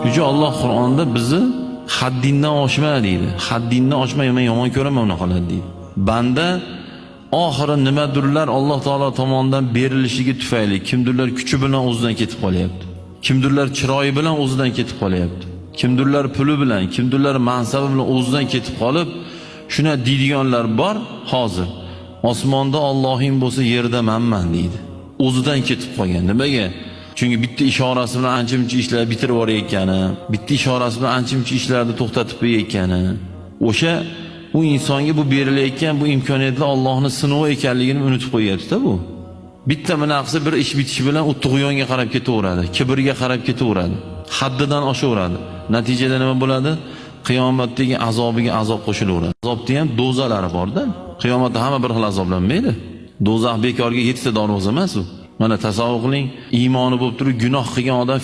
Yüce Allah Qur'onda bizni haddindan oshma deydi. Haddindan oshma, men yomon ko'raman unaqalar deydi. Banda oxiri nimadirlar Alloh taolo tomonidan berilishiga tufayli kimdirlar kuchi bilan o'zidan ketib qolyapti. Kimdirlar chiroyi bilan o'zidan ketib qolyapti. Kimdirlar puli bilan, kimdirlar mansabi bilan o'zidan ketib qolib, shuna deydiganlar bor hozir. Osmonda Allohing bo'lsa, yerda menman deydi. O'zidan ketib qolgan. Nimaga? Chunki bitta ishorasi bilan ancha-muncha ishlarni bitirib yuborayotgani, bitta ishorasi bilan ancha-muncha ishlarni to'xtatib qo'yayotgani, o'sha u insonga bu berilayotgan bu imkoniyatlar Allohning sinovi ekanligini unutib qo'yapti-da bu. Bitta naqsi bir ish bitishi bilan u tug'yonga qarab ketaveradi, kibrga qarab ketaveradi, haddidan oshaveradi. Natijada nima bo'ladi? Qiyomatdagi azobiga azob qo'shilaveradi. Azobda ham dozalari bor-da. Qiyomatda hamma bir xil azoblanmaydi. Do'zax bekorga 7 ta dorug'iz emas u. Mana tasavvur qiling, iymoni bo'lib turib gunoh qilgan odam